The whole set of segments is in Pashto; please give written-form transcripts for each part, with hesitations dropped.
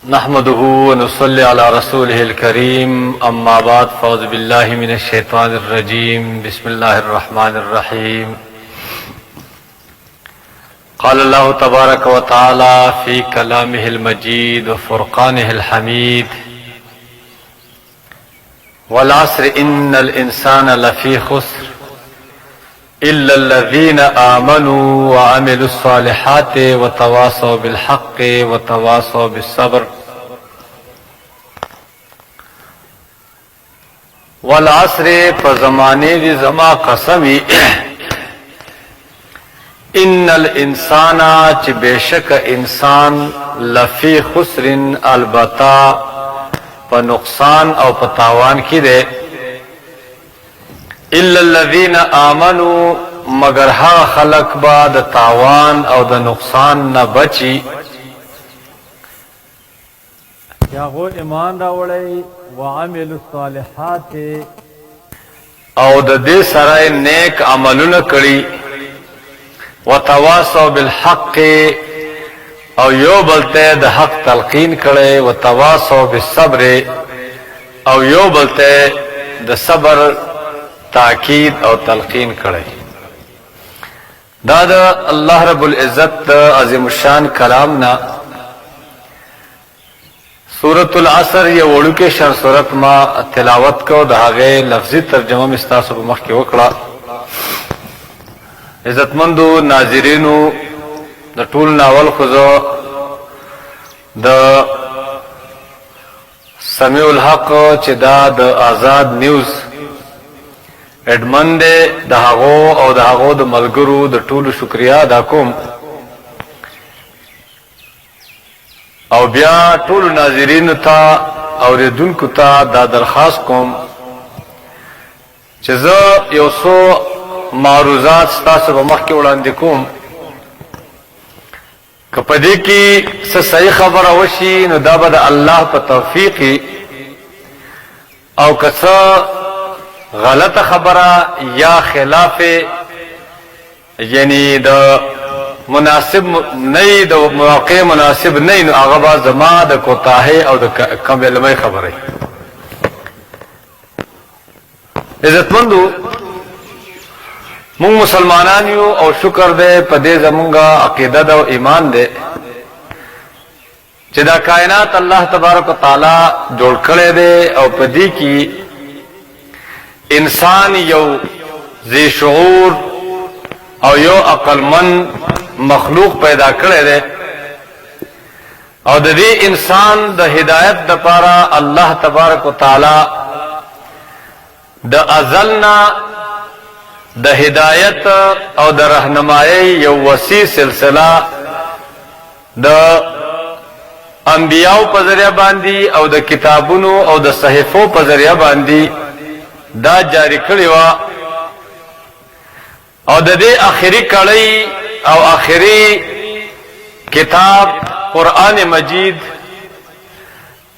نحمده ونصلي على رسوله الكريم أما بعد فأعوذ بالله من الشيطان الرجيم بسم الله الرحمن الرحيم قال الله تبارك وتعالى في كلامه المجيد وفرقانه الحميد والعصر إن الإنسان لفي خسر إلا الذين آمنوا وعملوا الصالحات وتواصوا بالحق وتواصوا بالصبر والعصر فزمانے دی زما قسمی ان الانسان چ بیشک انسان لفی خسر البتا پا نقصان او پتاوان کی دے الا الذین آمنوا مگر ها خلق با د تاوان او د نقصان نہ بچی یاغو ایمان راوړی وعملوا الصالحات او د دې سره نیک عملونه کړی وتواصوا بالحق او یو بلته د حق تلقین کړي وتواصوا بالصبر او یو بلته د صبر تاکید او تلقین کړي دا د الله رب العزت عظیم الشان کلامنا سورۃ العصر یہ وړو کې شر سورۃ ما تلاوت کو د هغه لفظي ترجمه مستاسو په مخ کې وکړه عزتمندو ناظرینو د ټول ناول خزو د سمیع الحق چې دا د آزاد نیوز اډمن د هغه او د هغه د ملګرو د ټولو شکریا ادا کوم او بیا ټول ناظرین ته اوریدونکو ته دا درخواست کوم چې زه یو څو معروضات ستاسو په مخ کې وړاندې کوم که په دې کې څه صحیح خبره وشي نو دا به د الله په توفیق او که څه غلط خبره یا خلاف یعنی د مناسب نه د موقع مناسب نه نو هغه زما د کوتاهی او د کم علمي خبره عزتمندو مونږ مسلمانان یو او شکر دې په دې زمونږه عقیده او ایمان دې چې دا کائنات الله تبارک وتعالى جوړ کړی دی او په دې کې انسان یو ذی شعور او یو عقلمند مخلوق پیدا کړی دی او د دې انسان د هدایت لپاره الله تبارک وتعالى د ازلنا د هدایت او د رهنمایي یو وسیع سلسله د انبیاء په ذریعہ باندې او د کتابونو او د صحیفو په ذریعہ باندې دا جاری کړی و او د دې آخري کړی او آخري کتاب قرآن مجید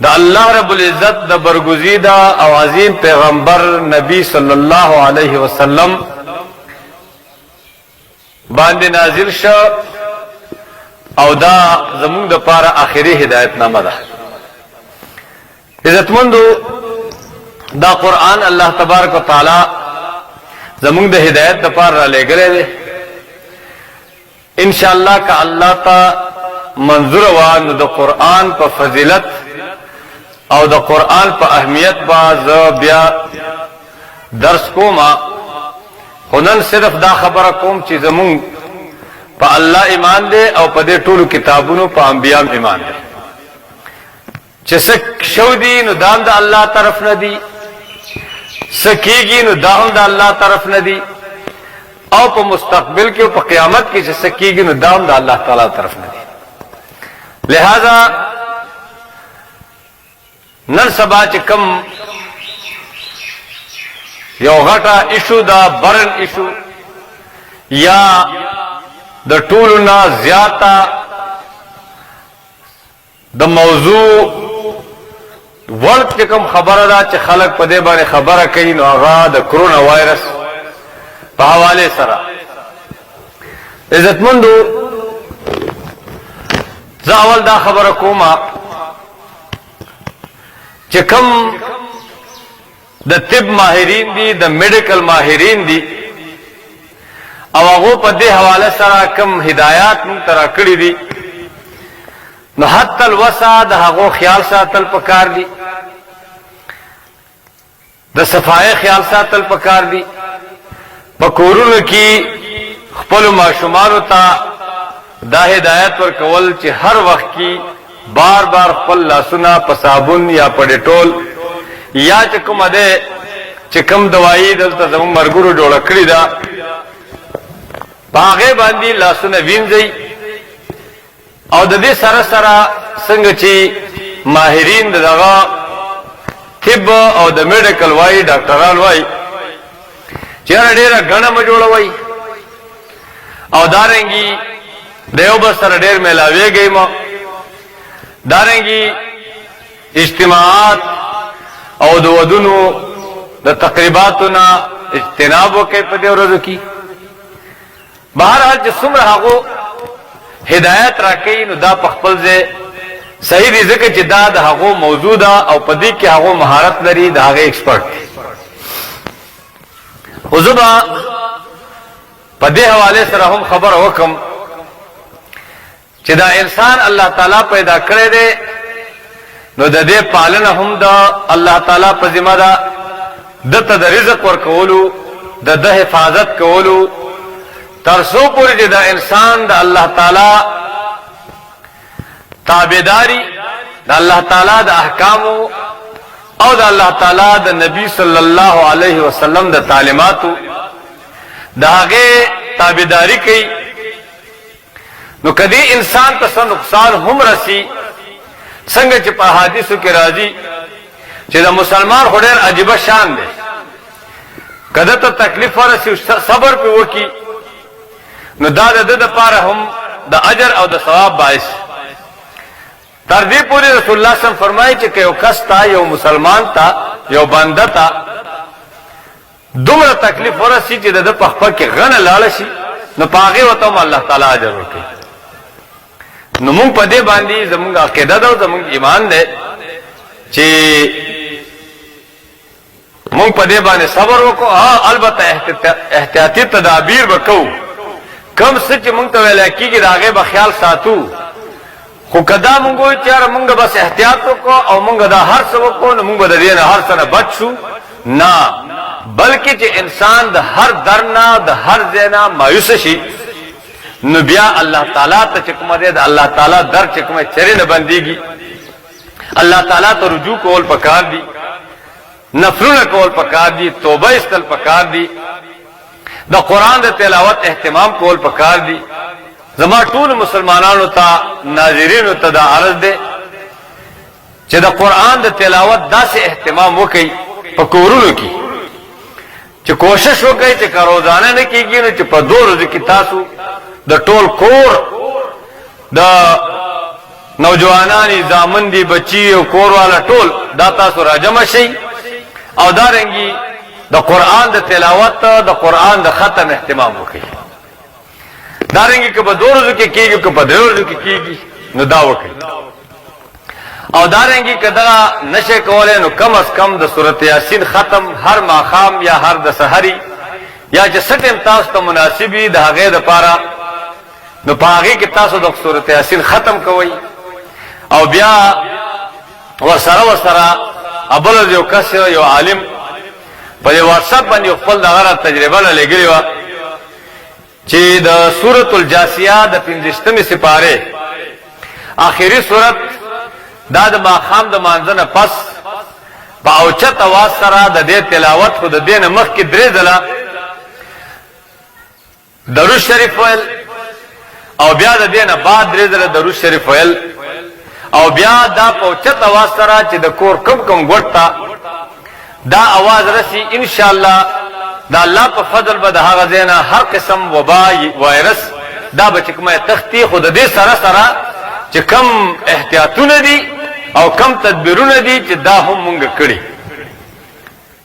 د الله رب العزت د برگزیدہ او عظیم پیغمبر نبی صلی الله علیه وسلم باندې نازل شو او دا زموږ د پاره آخري هدایت نامه ده عزتمندو دا قرآن الله تبارک وتعالى زموږ د هدایت د پاره را لګره دي ان شاء الله کا الله تا منظور وانه د قرآن په فضیلت او د قرآن په اهمیت باز بیا درس کوما خنن صرف دا خبره کوم چې زمون په الله ایمان دې او په دې ټولو کتابونو په انبیاء ایمان دې چې څه شو دي نو دام د الله طرف نه دي سکیږي نو دام د الله طرف نه دي او په مستقبل کې او په قیامت کې چې سکیږي نو دام د الله تعالی طرف نه دي لہذا نن سبا چې کم یو غټه ایشو دا برن ایشو یا د ټولو نه زیاته د موضوع ورد چې کوم خبره ده چې خلک په دې باندې خبره کوي نو هغه د کرونا وائرس په حواله سره عزتمندو زه اول دا خبره کومه چې کوم د طب ماهرین دي د میډیکل ماهرین دي او هغه په دې حواله سره کوم هدایات مونږ ترا کړی دي نو حتی الوسع د هغه خیال ساتل پکار دي د صفای خیال ساتل پکار دي په کورونو کې خپل ماشومانو ته دا هدایت ورکول چې هر وخت کې بار بار خپل لاسونه په صابون یا په ډیټول یا چې کومه ده چې کوم دوايي دلته زموږ مرګورو جوړه کړې ده باغې باندې لاسونه وینځي او د دې سره سره څنګه چې ماهرین دغه طب او د میډیکل وای ډاکټران وای چې ډېره غنه جوړوي او دارنګي دیو بس سره ډېر ملاويږي مو دارنګي اجتماعات او د ودونو د تقریباتنا اجتناب وکړي په دې ورځو کې بهرحال چې څومره هغه هدایت راکړي نو دا په خپل ځای صحیح دي ځکه چې دا د هغه موضوع ده او په دې کې هغه مهارت لري د هغه ایکسپرت وزبا په دې حواله سره هم خبر وکم چې دا انسان الله تعالی پیدا کړی دی نو د دې پالنه هم دا الله تعالی په ذمہ ده دته د رزق ورکولو د حفاظت کولو تر څو پورې چې دا انسان د الله تعالی تابعداري د الله تعالی د احکامو او د الله تعالی د نبی صلی الله علیه وسلم د تعلیماتو دا هغه تابعداري کوي نو کدی انسان ته نقصان هم رسی څنګه چې په حدیثو کې راځي چې د مسلمان خډیر عجیب شان دی کله ته تکلیف ورسی صبر په وکي نو دا د لپاره هم د اجر او د ثواب باعث تر دې پورې رسول الله صلی الله علیه وسلم فرمایي چې یو کس تا یو مسلمان تا یو بنده تا دومره تکلیف ورسی چې د په خپل کې غنه لاړ شي نو پاغه وته الله تعالی اجر ورکړي نو موږ په دې باندې زموږ عقیده ده او زموږ ایمان ده چې موږ په دې باندې صبر وکړو البته احتیاطي تدابیر وکړو کم څه چې موږ ته ویل کېږي داغه به خیال ساتو خو کدا موږ چې موږ بس احتیاط وکړو او موږ دا هر څه وکړو نو موږ د دې نه هر څه نه بچو نه بلکې چې انسان د هر درنا د هر زینا مایوس شي نو بیا الله تعالی ته چې کومه ده الله تعالی در چې کومه چره نه بنديږي الله تعالی ته رجوع کول پکار دي نفلونه کول پکار دي توبه استل پکار دي د قران د تلاوت اهتمام کول پکار دي زما ټول مسلمانانو ته ناظرینو ته دا عرض ده چې د قران د تلاوت داسې اهتمام وکړي په کورونو کې چې کوشش وکړي چې روزانه نه کېږي نو چې په 2 ورځې کې تاسو د ټول کور د نوجوانانی زامن دي بچي او کور والا ټول دا تاسو راجمع شي او دارنګي د قران د تلاوت د قران د ختم اهتمام وکړي دارنګي که په 2 ورځو کې کېږي که په 3 ورځو کې کېږي نو دا وکړي او دارنګي کدا نشه کولای نو کم از کم د سورته یاسین ختم هر ماخام یا هر د سحری یا چې سټم تاسو ته مناسبي د هغه د پاره نو پاغي کې تاسو د سورته یاسین ختم کوئ او بیا ورسره ابل یو کس یو عالم په واتس اپ باندې خپل دغه تجربه لګړي و چې د سورۃ الجاسیه د 15مې سپاره آخري سورۃ دا د ماخام د مانځنه پس په اوچت आवाज سره د دې تلاوت خو د دین مخ کې درې ځله درود شریف ویل او بیا د دینه بعد درې ځله درود شریف ویل او بیا دا په اوچت आवाज سره چې د کور کم ګټه دا आवाज رسی ان شاء الله دا الله په فضل به د هغه زینا هر قسم وبا وائرس دا بچکمه تختی خود دې سره چې کم احتیاطونه دي او کم تدبیرونه دي چې دا هم مونږ کړی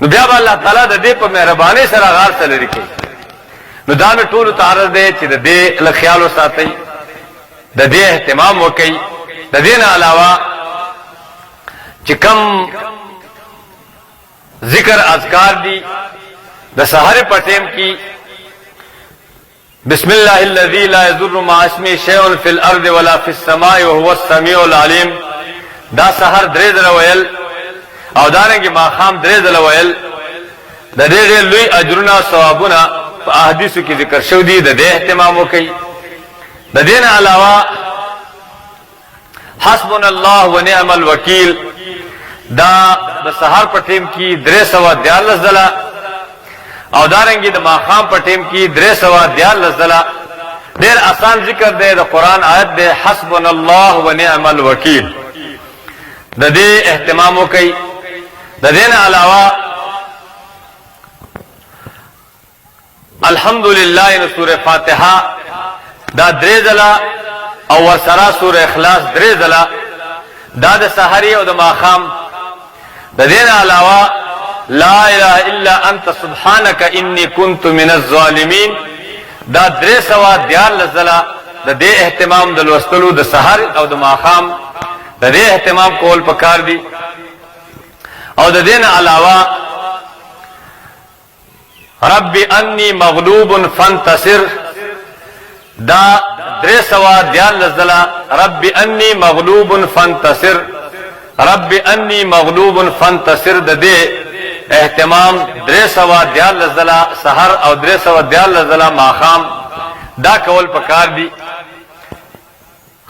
نو بیا الله تعالی د دې په مهرباني سره غار سره لري کوي نو دا نه ټول تعارض دی چې د دې له خیال وساتئ د دې اهتمام وکړئ د دې نه علاوه چې کم ذکر اذکار دی د سحر په ټیم کې بسم الله الذي لا يضر مع اسمه شيء في الارض ولا في السماء وهو السميع العليم دا سحر درې ځله ویل او دارنګه ماخام درې ځله ویل د دې لوی اجرونه او ثوابونه په احادیثو کې ذکر شوی دي د دې اهتمام وکړي د دې نه علاوه حسبنا الله ونعم الوکیل دا د سحر په ټیم کې 314 ځله او دارنګه د ماخام په ټیم کې 314 ځله ډېر آسان ذکر دی د قران آیت دی حسبنا الله ونعم الوکیل د دې اهتمام وکړي د دې نه علاوه الحمدللہ ان سورہ فاتحہ دا 3 ځله او ورسره سورہ اخلاص 3 ځله دا د سحری او د ماخام د دې نه علاوه لا اله الا انت سبحانك اني كنت من الظالمين دا 314 ځله د دې اهتمام د لوستلو د سحر او د ماخام د دې اهتمام کول پکار دي او د دې نه علاوه رب انی مغلوب فانتصر دا 314 ځله رب انی مغلوب فانتصر رب انی مغلوب فانتصر د دې اهتمام 314 ځله سحر او 314 ځله ماخام دا کول پکار دي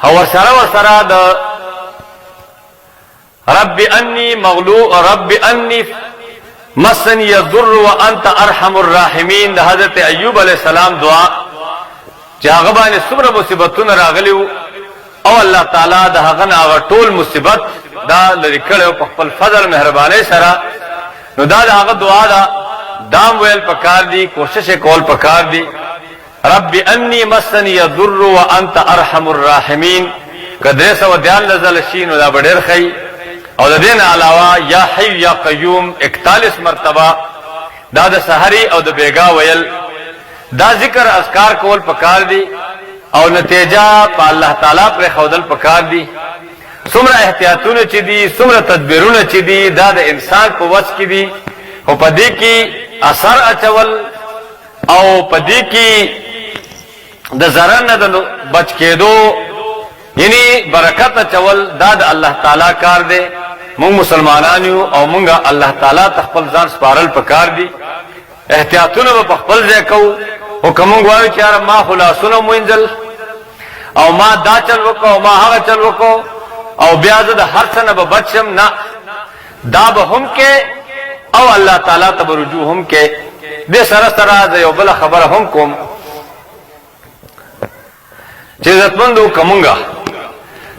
او سره د رب انی مغلوب رب انی مسنی الضر وانت ارحم الراحمین د حضرت ایوب علیہ السلام دعا چې هغه باندې څومره مصیبتونه راغلیو او الله تعالی د هغه نه ټول مصیبت دا لري کړو په خپل فضل مهرباني سره نو دا هغه دعا دا دام ویل پکار دی کوشش کول پکار دی رب انی مسنی الضر وانت ارحم الراحمین کدرې سو دیال نزل شین دا ډېر خی او د دین علاوه یا حی یا قیوم 41 مرتبه دا د سحری او د بیگا ویل دا ذکر اذکار کول پکار دی او نتیجه په الله تعالی پر خودل پکار دی څومره احتیاطونه چې دي څومره تدبیرونه چې دي دا د انسان په وس کې دي او په دې کې اثر اچول او په دې کې د zarar نه د بچ کېدو یعنی برکت اچول دا د الله تعالی کار دی مونږ مسلمانان یو او مونږه الله تعالی خپل ځان سپارل پکار دي احتیاطونه په خپل ځای کوو او کوم غواړي چې ما خلاصونه موینځل او ما دا چل وکاو ما هغه چل وکاو او بیا زه د هر څه نه به بچم نه دا به هم کې او الله تعالی ته رجوع هم کې دې سره سره یو بل خبره هم کوم چې عزتمندو کومګه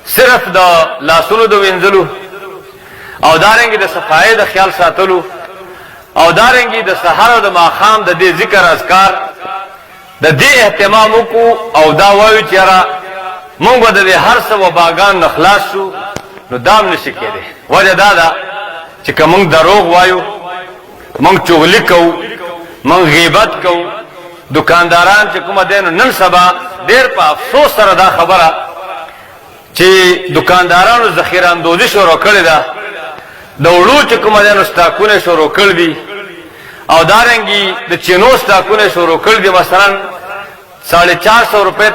صرف د لاسونو د وینځلو او دارنګي د صفای د خیال ساتلو او دارنګي د سحر او د ماخام د دې ذکر اذکار د دې اهتمام وکړو او دا وایو چې را مونږ د هر څه وباګان نخلاص شو نو دام نشي کېده وجه دا ده چې کوم دروغ وایو مونږ چغلی کوو مونږ غیبت کوو دکانداران چې کومه دین نن سبا ډېر په افسوس سره دا خبره چې دکاندارانو ذخیره اندوزي شروع کړې ده د وړو چې کومه دین سٹاکونه شروع کړل دي او دارنګي د چینو سٹاکونه شروع کړل دي مثلا 450 روپے